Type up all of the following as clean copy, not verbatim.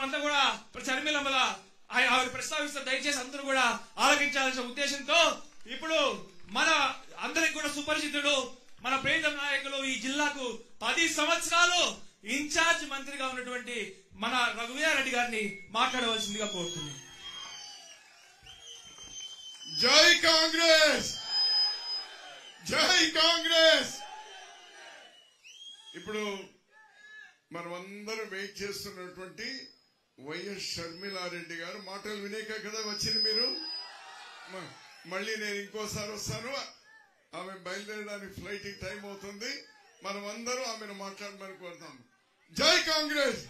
అంతా కూడా చర్మిలమ్మల ఆవిడ ప్రస్తావిస్తారు. దయచేసి అందరూ కూడా ఆలోచించాల్సిన ఉద్దేశంతో ఇప్పుడు మన అందరికి కూడా సుపరిచితుడు మన ప్రియతమ నాయకులు ఈ జిల్లాకు 10 సంవత్సరాలు ఇన్ఛార్జ్ మంత్రిగా ఉన్నటువంటి మన రఘువీరారెడ్డి గారిని మాట్లాడవలసిందిగా కోరుతున్నాను. జై కాంగ్రెస్, జై కాంగ్రెస్. ఇప్పుడు మనమందరం వెయిట్ చేస్తున్నటువంటి వైఎస్ షర్మిలారెడ్డి గారు మాటలు వినేక కదా వచ్చింది. మీరు మళ్ళీ నేను ఇంకోసారి వస్తాను. ఆమె బయలుదేరడానికి ఫ్లైట్ టైం అవుతుంది. మనమందరం ఆమెను మాట్లాడమని కోరుతాం. జై కాంగ్రెస్.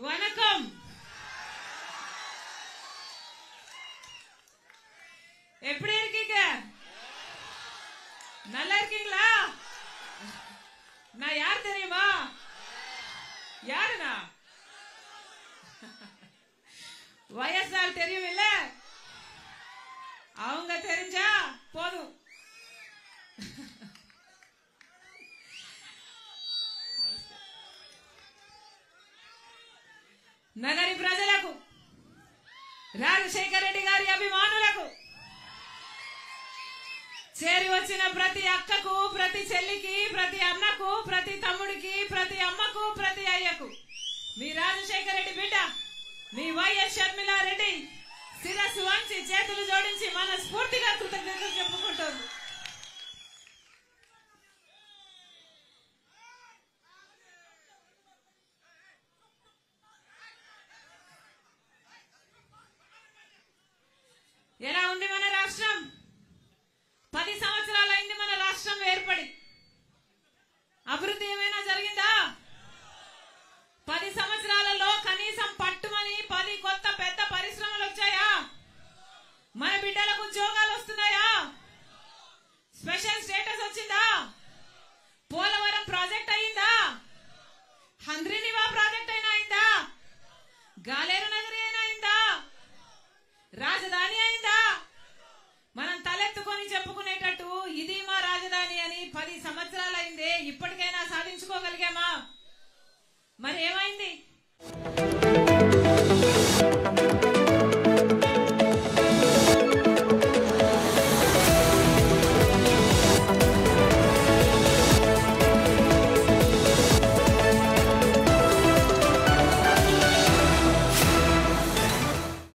வணக்கம். எப்படி இருக்கீங்க? நல்லா இருக்கீங்களா? நான் யார் தெரியுமா? யாருனா? வயசால் தெரியும் இல்ல? அவங்க தெரிஞ்சா போதும். నగరి ప్రజలకు, రాజశేఖర రెడ్డి గారి అభిమానులకు, చేరి వచ్చిన ప్రతి అక్కకు, ప్రతి చెల్లికి, ప్రతి అన్నకు, ప్రతి తమ్ముడికి, ప్రతి అమ్మకు, ప్రతి అయ్యకు మీ రాజశేఖర రెడ్డి బిడ్డ మీ వైఎస్ షర్మిలారెడ్డి శిరస్సు వంచి చేతులు జోడించి మనస్ఫూర్తిగా కృతజ్ఞతలు చెప్పుకుంటోంది. ఎలా ఉంది మన రాష్ట్రం? 10 సంవత్సరాలైంది మన రాష్ట్రం ఏర్పడి. అభివృద్ధి ఏమైనా జరిగిందా? 10 సంవత్సరాలలో కనీసం పట్టుమని 10 కొత్త పెద్ద పరిశ్రమలు వచ్చాయా? మన బిడ్డలకు ఉద్యోగాలు వస్తున్నాయా? స్పెషల్ స్టేటస్ వచ్చిందా? పోలవరం ప్రాజెక్ట్ అయిందా? హంద్రీనివా ప్రాజెక్ట్ అయినా అయిందా? గాలేరు నగరి అయినా అయిందా? రాజధాని అయిందా? మనం తలెత్తుకొని చెప్పుకునేటట్టు ఇది మా రాజధాని అని 10 సంవత్సరాలైందే. ఇప్పటికైనా సాధించుకోగలిగామా? మరి ఏమైంది?